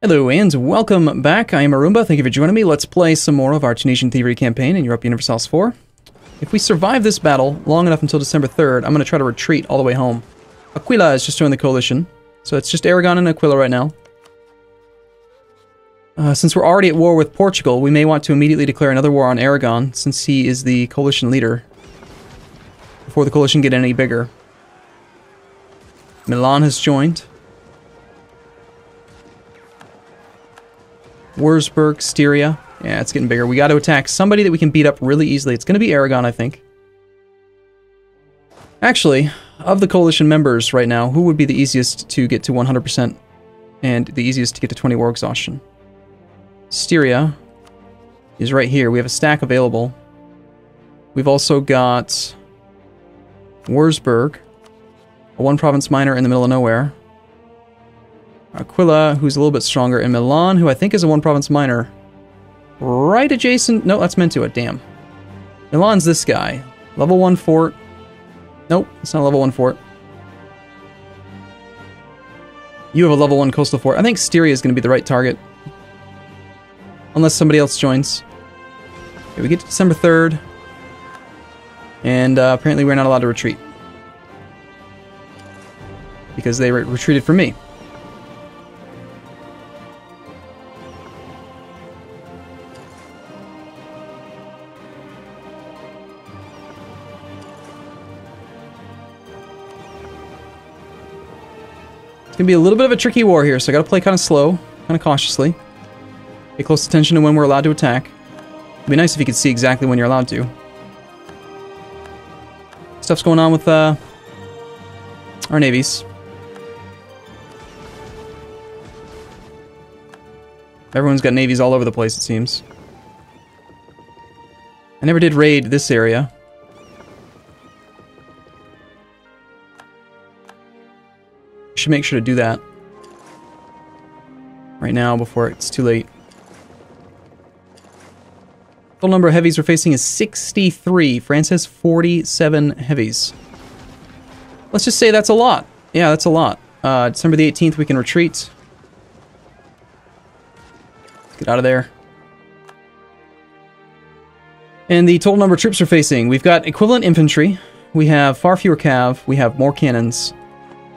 Hello and welcome back. I am Arumba. Thank you for joining me. Let's play some more of our Tunisian Thievery campaign in Europa Universalis IV. If we survive this battle long enough until December 3rd, I'm going to try to retreat all the way home. Aquila has just joined the coalition, so it's just Aragon and Aquila right now. Since we're already at war with Portugal, we may want to immediately declare another war on Aragon, since he is the coalition leader, before the coalition get any bigger. Milan has joined. Wurzburg, Styria. Yeah, it's getting bigger. We got to attack somebody that we can beat up really easily. It's going to be Aragon, I think. Actually, of the coalition members right now, who would be the easiest to get to 100% and the easiest to get to 20 war exhaustion? Styria is right here. We have a stack available. We've also got Wurzburg, a one-province minor in the middle of nowhere. Aquila, who's a little bit stronger, and Milan, who I think is a one-province minor. Right adjacent... No, that's meant to it, damn. Milan's this guy. Level 1 fort. Nope, it's not a level 1 fort. You have a level 1 coastal fort. I think Styria is going to be the right target. Unless somebody else joins. Okay, we get to December 3rd. And apparently we're not allowed to retreat. Because they retreated from me. It's going to be a little bit of a tricky war here, so I got to play kind of slow, kind of cautiously. Pay close attention to when we're allowed to attack. It'd be nice if you could see exactly when you're allowed to. Stuff's going on with our navies. Everyone's got navies all over the place, it seems. I never did raid this area. Should make sure to do that right now before it's too late. Total number of heavies we're facing is 63. France has 47 heavies. Let's just say that's a lot. Yeah, that's a lot. December the 18th we can retreat. Let's get out of there. And the total number of troops we're facing. We've got equivalent infantry. We have far fewer cav. We have more cannons.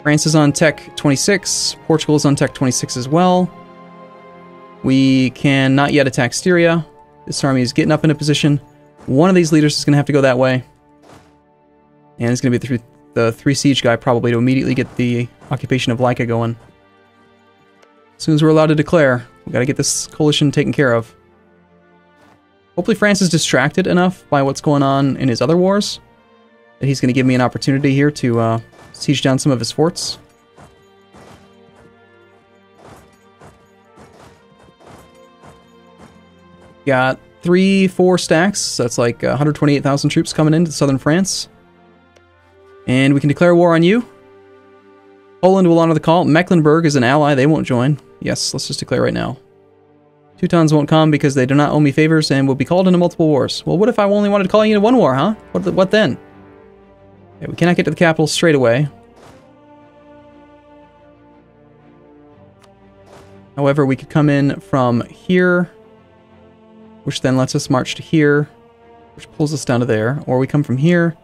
France is on Tech 26. Portugal is on Tech 26 as well. We can not yet attack Styria. This army is getting up into position. One of these leaders is going to have to go that way. And it's going to be the 3 siege guy probably to immediately get the occupation of Lyca going. As soon as we're allowed to declare, we got to get this coalition taken care of. Hopefully France is distracted enough by what's going on in his other wars that he's going to give me an opportunity here to siege down some of his forts. Got 3-4 stacks, so that's like 128,000 troops coming into southern France. And we can declare war on you. Poland will honor the call. Mecklenburg is an ally, they won't join. Yes, let's just declare right now. Teutons won't come because they do not owe me favors and will be called into multiple wars. Well, what if I only wanted to call you into one war, huh? What then? Okay, we cannot get to the capital straight away. However, we could come in from here, which then lets us march to here, which pulls us down to there. Or we come from here,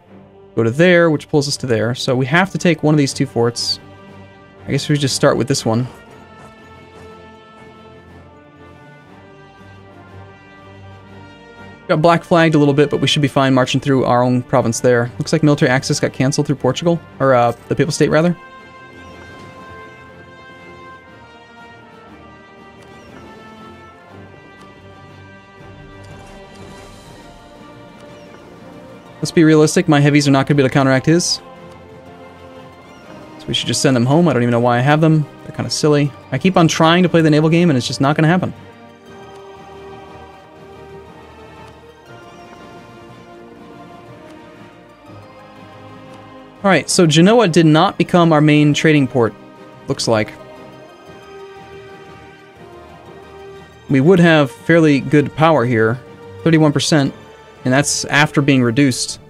go to there, which pulls us to there. So we have to take one of these 2 forts. I guess we just start with this one. Got black flagged a little bit, but we should be fine marching through our own province there. Looks like military access got cancelled through Portugal, or the Papal State rather. Let's be realistic, my heavies are not going to be able to counteract his. So we should just send them home. I don't even know why I have them. They're kind of silly. I keep on trying to play the naval game and it's just not going to happen. Alright, so Genoa did not become our main trading port, looks like. We would have fairly good power here, 31%, and that's after being reduced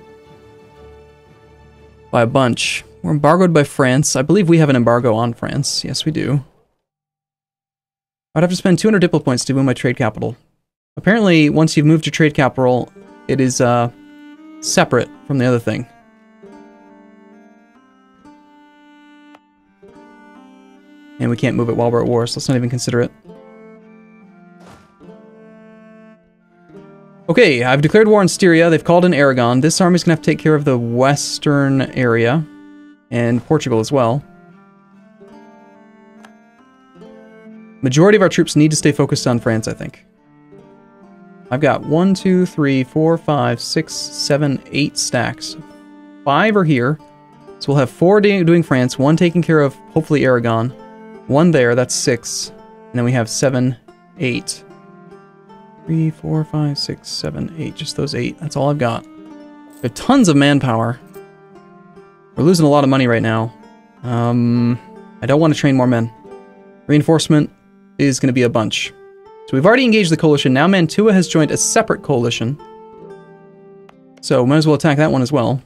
by a bunch. We're embargoed by France. I believe we have an embargo on France. Yes, we do. I'd have to spend 200 Diplo points to move my trade capital. Apparently, once you've moved your trade capital, it is separate from the other thing. And we can't move it while we're at war, so let's not even consider it. Okay, I've declared war on Styria. They've called in Aragon. This army's gonna have to take care of the western area. And Portugal as well. Majority of our troops need to stay focused on France, I think. I've got 1, 2, 3, 4, 5, 6, 7, 8 stacks. 5 are here. So we'll have 4 doing France, 1 taking care of, hopefully, Aragon. 1 there, that's 6. And then we have 7, 8. 3, 4, 5, 6, 7, 8. Just those 8. That's all I've got. We have tons of manpower. We're losing a lot of money right now. I don't want to train more men. Reinforcement is going to be a bunch. So we've already engaged the coalition. Now Mantua has joined a separate coalition. So might as well attack that one as well.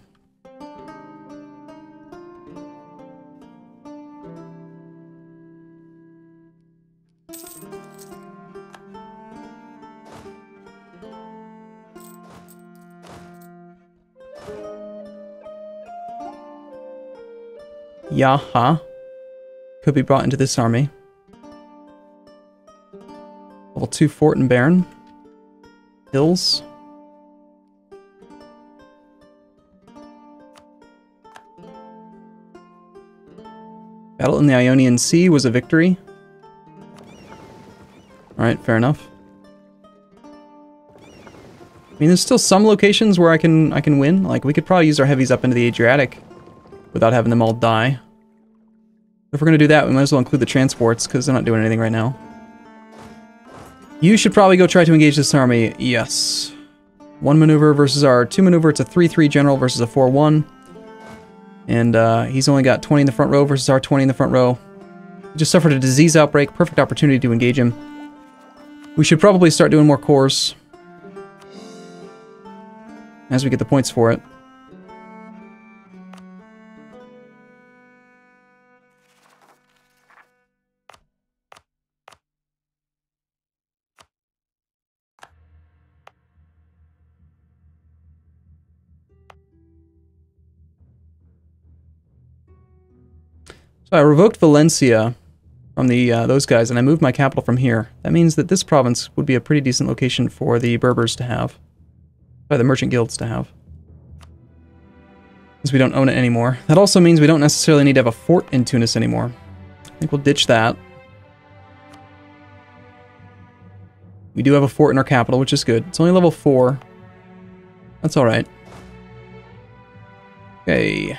Yaha could be brought into this army. Level 2 fort in Baron. Hills. Battle in the Ionian Sea was a victory. Alright, fair enough. I mean, there's still some locations where I can win. Like, we could probably use our heavies up into the Adriatic without having them all die. If we're going to do that, we might as well include the transports, because they're not doing anything right now. You should probably go try to engage this army. Yes. 1 maneuver versus our 2 maneuver. It's a 3-3 general versus a 4-1. And he's only got 20 in the front row versus our 20 in the front row. He just suffered a disease outbreak. Perfect opportunity to engage him. We should probably start doing more cores as we get the points for it. So I revoked Valencia from the those guys, and I moved my capital from here. That means that this province would be a pretty decent location for the Berbers to have. By the merchant guilds to have. Because we don't own it anymore. That also means we don't necessarily need to have a fort in Tunis anymore. I think we'll ditch that. We do have a fort in our capital, which is good. It's only level 4. That's alright. Okay.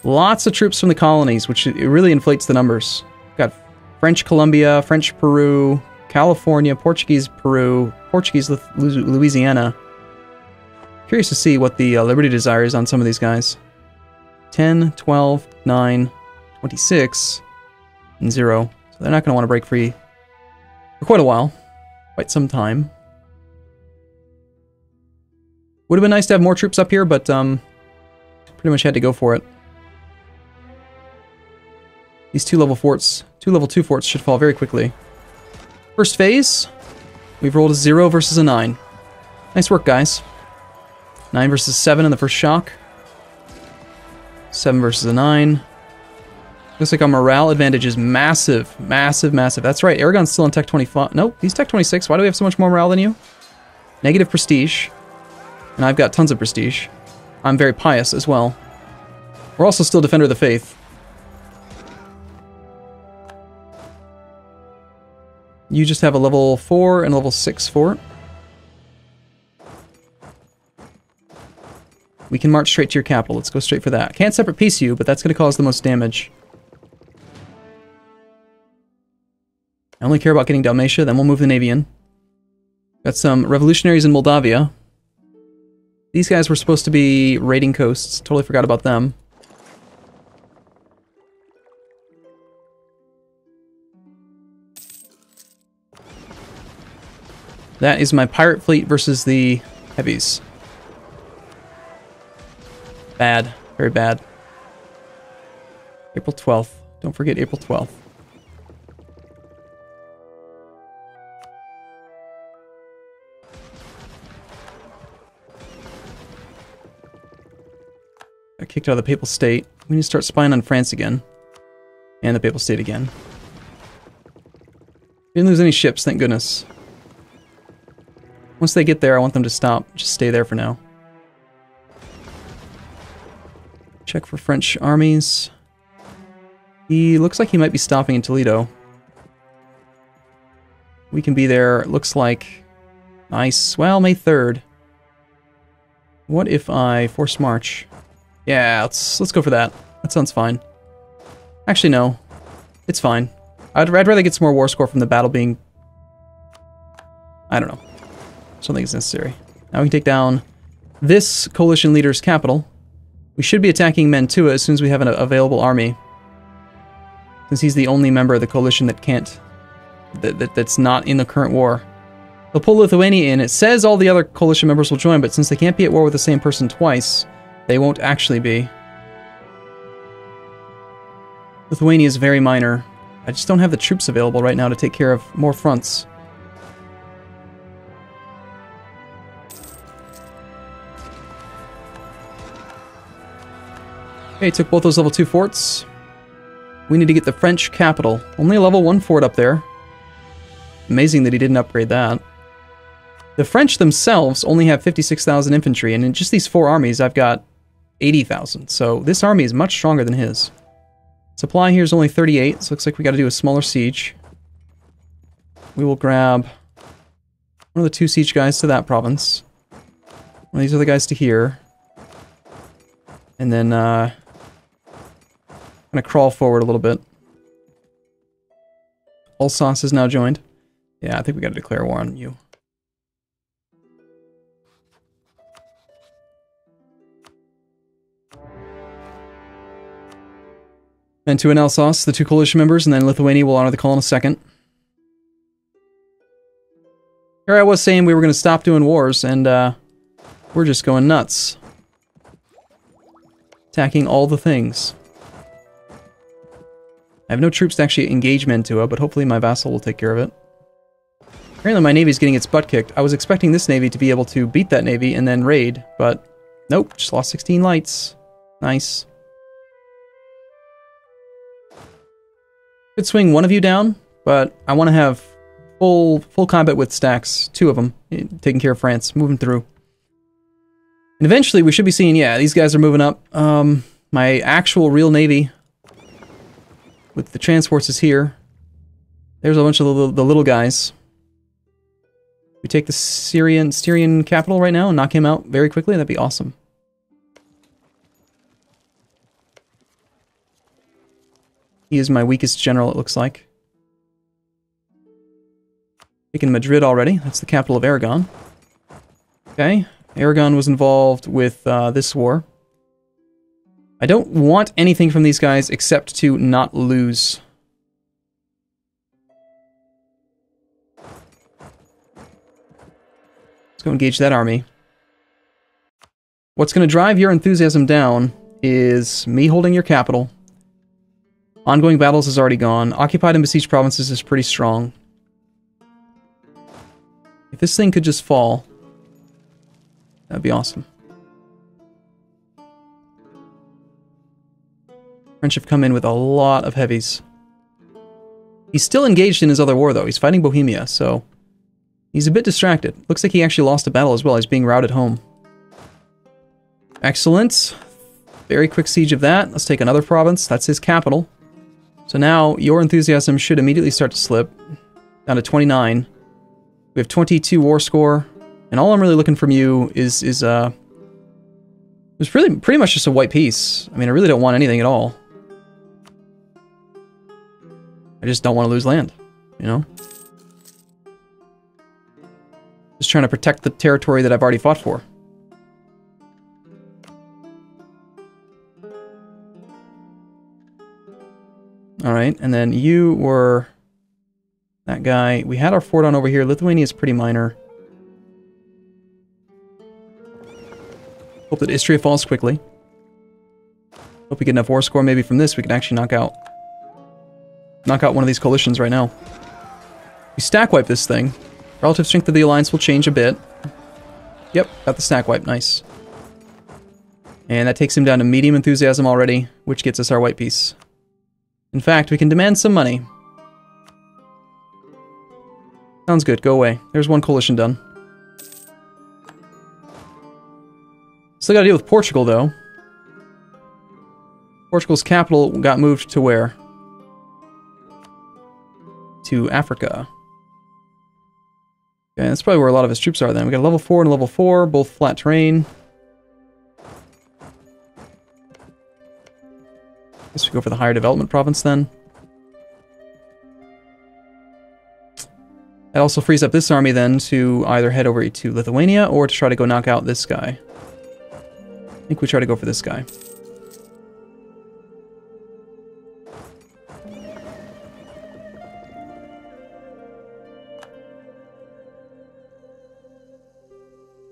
Lots of troops from the colonies, which it really inflates the numbers. We've got French Colombia, French Peru, California, Portuguese Peru, Portuguese Louisiana. Curious to see what the Liberty Desire is on some of these guys. 10, 12, 9, 26, and 0. So they're not going to want to break free for quite a while. Quite some time. Would have been nice to have more troops up here, but pretty much had to go for it. These 2 level forts, 2 level 2 forts should fall very quickly. First phase, we've rolled a 0 versus a 9. Nice work, guys. 9 versus 7 in the first shock. 7 versus a 9. Looks like our morale advantage is massive. Massive, massive. That's right, Aragon's still on Tech 25. Nope, he's Tech 26. Why do we have so much more morale than you? Negative prestige. And I've got tons of prestige. I'm very pious as well. We're also still Defender of the Faith. You just have a level 4 and level 6 fort. We can march straight to your capital. Let's go straight for that. Can't separate peace you, but that's going to cause the most damage. I only care about getting Dalmatia, then we'll move the Navy in. Got some revolutionaries in Moldavia. These guys were supposed to be raiding coasts. Totally forgot about them. That is my pirate fleet versus the heavies. Bad. Very bad. April 12th. Don't forget April 12th. Got kicked out of the Papal State. We need to start spying on France again. And the Papal State again. Didn't lose any ships, thank goodness. Once they get there, I want them to stop. Just stay there for now. Check for French armies. He looks like he might be stopping in Toledo. We can be there, it looks like. Nice. Well, May 3rd. What if I force march? Yeah, let's go for that. That sounds fine. Actually, no. It's fine. I'd rather get some more war score from the battle being... I don't know. I don't think it's necessary. Now we can take down this coalition leader's capital. We should be attacking Mantua as soon as we have an available army. Since he's the only member of the coalition that can't... that's not in the current war. They'll pull Lithuania in. It says all the other coalition members will join, but since they can't be at war with the same person twice, they won't actually be. Lithuania is very minor. I just don't have the troops available right now to take care of more fronts. Okay, took both those level 2 forts. We need to get the French capital. Only a level 1 fort up there. Amazing that he didn't upgrade that. The French themselves only have 56,000 infantry, and in just these 4 armies I've got 80,000. So this army is much stronger than his. Supply here is only 38, so it looks like we got to do a smaller siege. We will grab one of the 2 siege guys to that province. One of these other guys to here. And then, I'm gonna crawl forward a little bit. Alsace is now joined. Yeah, I think we gotta declare war on you. Mantua and Alsace, the 2 coalition members, and then Lithuania will honor the call in a second. Here I was saying we were gonna stop doing wars, and we're just going nuts. Attacking all the things. I have no troops to actually engage Mantua, but hopefully my vassal will take care of it. Apparently my navy's getting its butt kicked. I was expecting this navy to be able to beat that navy and then raid, but nope, just lost 16 lights. Nice. Could swing one of you down, but I want to have full combat with stacks, 2 of them, taking care of France, moving through. And eventually we should be seeing, yeah, these guys are moving up. My actual real navy with the transports is here. There's a bunch of the little guys. We take the Styrian capital right now and knock him out very quickly. That'd be awesome. He is my weakest general, it looks like. Taken Madrid already. That's the capital of Aragon. Okay. Aragon was involved with this war. I don't want anything from these guys except to not lose. Let's go engage that army. What's going to drive your enthusiasm down is me holding your capital. Ongoing battles is already gone. Occupied and besieged provinces is pretty strong. If this thing could just fall, that'd be awesome. French have come in with a lot of heavies. He's still engaged in his other war, though. He's fighting Bohemia, so he's a bit distracted. Looks like he actually lost a battle as well. He's being routed home. Excellent. Very quick siege of that. Let's take another province. That's his capital. So now your enthusiasm should immediately start to slip down to 29. We have 22 war score, and all I'm really looking from you is it was really pretty much just a white piece. I mean, I really don't want anything at all. I just don't want to lose land, you know? Just trying to protect the territory that I've already fought for. Alright, and then you were that guy. We had our fort on over here. Lithuania is pretty minor. Hope that Istria falls quickly. Hope we get enough war score maybe from this we can actually knock out one of these coalitions right now. We stack wipe this thing. Relative strength of the alliance will change a bit. Yep, got the stack wipe, nice. And that takes him down to medium enthusiasm already, which gets us our white piece. In fact, we can demand some money. Sounds good, go away. There's one coalition done. Still gotta deal with Portugal, though. Portugal's capital got moved to where? To Africa. Okay, that's probably where a lot of his troops are then. We got a level 4 and a level 4, both flat terrain. Guess we go for the higher development province then. That also frees up this army then to either head over to Lithuania or to try to go knock out this guy. I think we try to go for this guy.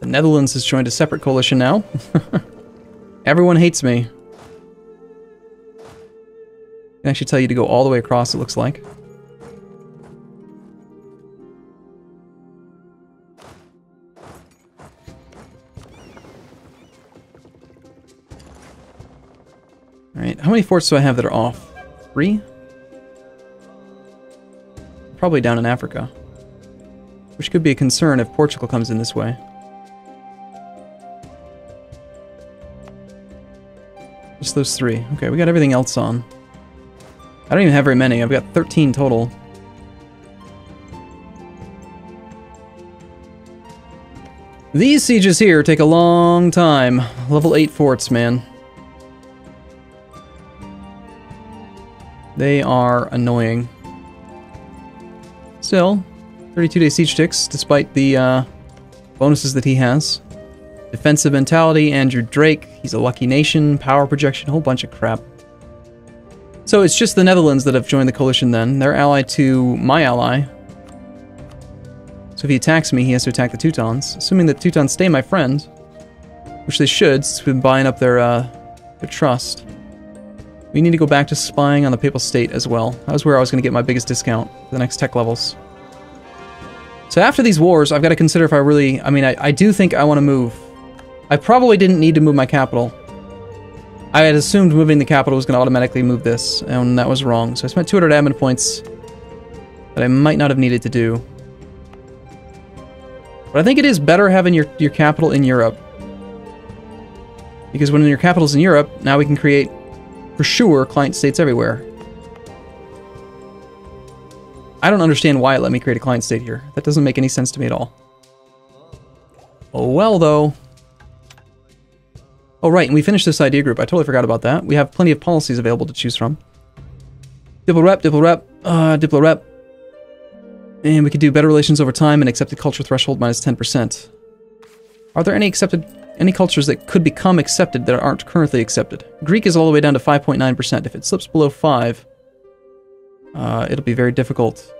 The Netherlands has joined a separate coalition now. Everyone hates me. I can actually tell you to go all the way across, it looks like. Alright, how many forts do I have that are off? 3? Probably down in Africa. Which could be a concern if Portugal comes in this way. Just those 3. Okay, we got everything else on. I don't even have very many. I've got 13 total. These sieges here take a long time. Level 8 forts, man. They are annoying. Still, 32-day siege ticks, despite the bonuses that he has. Defensive mentality, Andrew Drake, he's a lucky nation, power projection, a whole bunch of crap. So it's just the Netherlands that have joined the coalition then. They're allied to my ally. So if he attacks me, he has to attack the Teutons. Assuming that Teutons stay my friend, which they should, since we've been buying up their trust. We need to go back to spying on the Papal State as well. That was where I was going to get my biggest discount for the next tech levels. So after these wars, I've got to consider if I really... I mean, I do think I want to move. I probably didn't need to move my capital. I had assumed moving the capital was going to automatically move this, and that was wrong. So I spent 200 admin points that I might not have needed to do. But I think it is better having your capital in Europe. Because when your capital's in Europe, now we can create, for sure, client states everywhere. I don't understand why it let me create a client state here. That doesn't make any sense to me at all. Oh well, though. Oh, right, and we finished this idea group. I totally forgot about that. We have plenty of policies available to choose from. Diplo rep. And we could do better relations over time and accepted culture threshold minus 10%. Are there any cultures that could become accepted that aren't currently accepted? Greek is all the way down to 5.9%. If it slips below 5, it'll be very difficult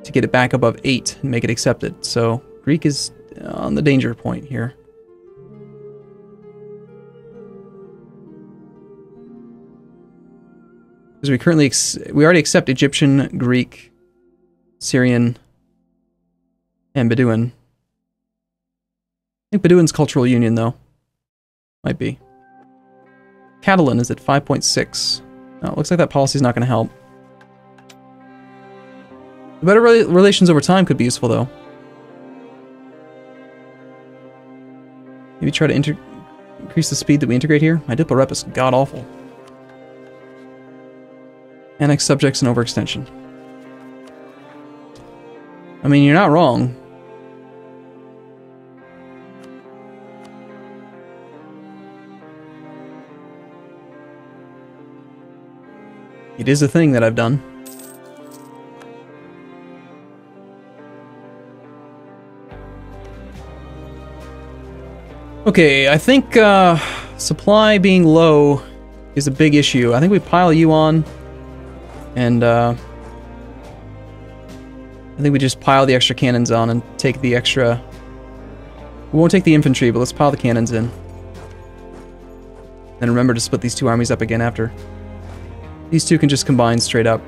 to get it back above 8 and make it accepted. So Greek is on the danger point here. Because we already accept Egyptian, Greek, Syrian, and Bedouin. I think Bedouin's cultural union, though. Might be. Catalan is at 5.6. No, it looks like that policy's not going to help. Better relations over time could be useful, though. Maybe try to increase the speed that we integrate here. My Diplo rep is god-awful. Annex subjects and overextension. I mean, you're not wrong. It is a thing that I've done. Okay, I think supply being low is a big issue. I think we pile you on. And, I think we just pile the extra cannons on and take the extra... We won't take the infantry, but let's pile the cannons in. And remember to split these two armies up again after. These two can just combine straight up.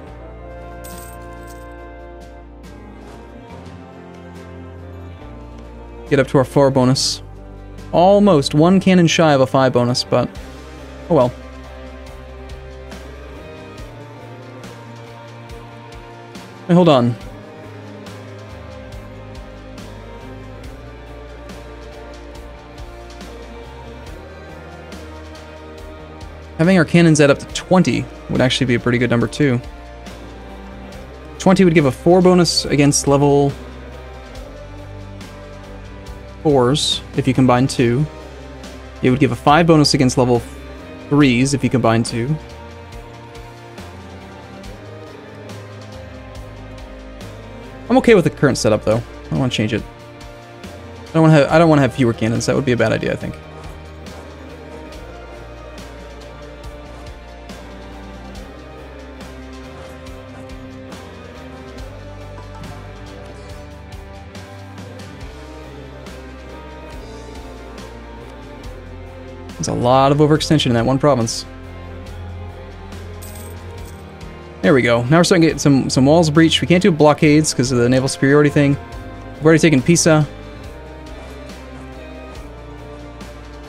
Get up to our 4 bonus. Almost. 1 cannon shy of a 5 bonus, but Oh well. Hey, hold on. Having our cannons add up to 20 would actually be a pretty good number too. 20 would give a 4 bonus against level 4s if you combine 2. It would give a 5 bonus against level 3s if you combine 2. I'm okay with the current setup though. I don't want to change it. I don't want to have fewer cannons. That would be a bad idea, I think. There's a lot of overextension in that one province. There we go. Now we're starting to get some walls breached. We can't do blockades because of the naval superiority thing. We've already taken Pisa.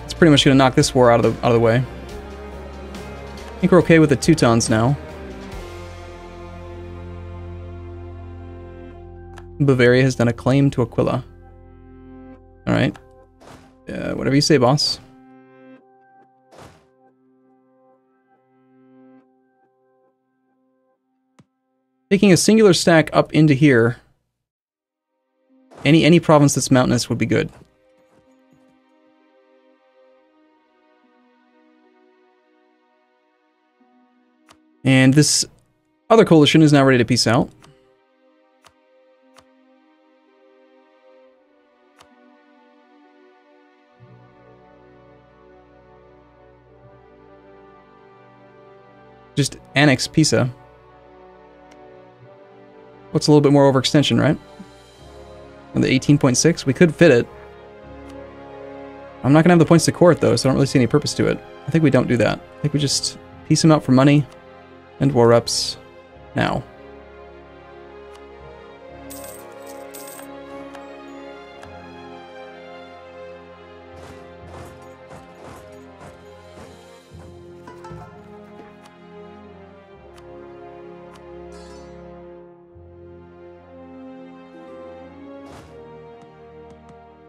It's pretty much going to knock this war out of the way. I think we're okay with the Teutons now. Bavaria has done a claim to Aquila. Alright. Whatever you say, boss. Taking a singular stack up into here. Any province that's mountainous would be good. And this other coalition is now ready to peace out. Just annex Pisa. What's a little bit more overextension, right? And the 18.6, we could fit it. I'm not gonna have the points to court though, so I don't really see any purpose to it. I think we don't do that. I think we just piece them out for money and war reps now.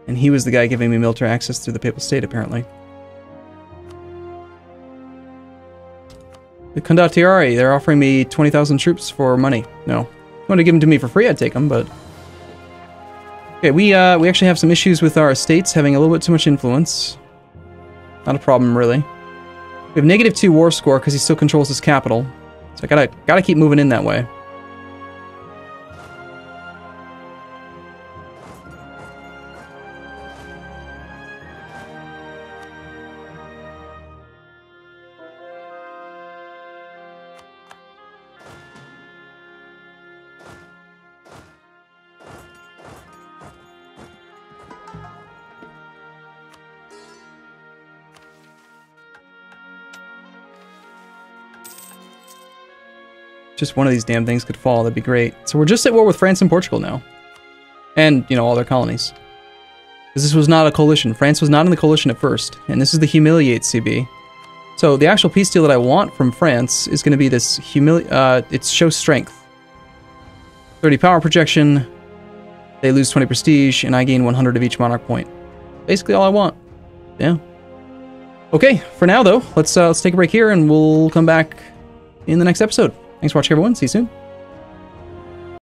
And he was the guy giving me military access through the Papal State, apparently. The Condottieri, they're offering me 20,000 troops for money. No. If you want to give them to me for free, I'd take them, but... Okay, we actually have some issues with our estates having a little bit too much influence. Not a problem, really. We have -2 war score because he still controls his capital. So I gotta keep moving in that way. Just one of these damn things could fall, that'd be great. So we're just at war with France and Portugal now. And, you know, all their colonies. Because this was not a coalition. France was not in the coalition at first. And this is the Humiliate CB. So the actual peace deal that I want from France is going to be this it's show strength. 30 power projection. They lose 20 prestige, and I gain 100 of each monarch point. Basically all I want. Yeah. Okay, for now though, let's take a break here and we'll come back in the next episode. Thanks for watching, everyone. See you soon.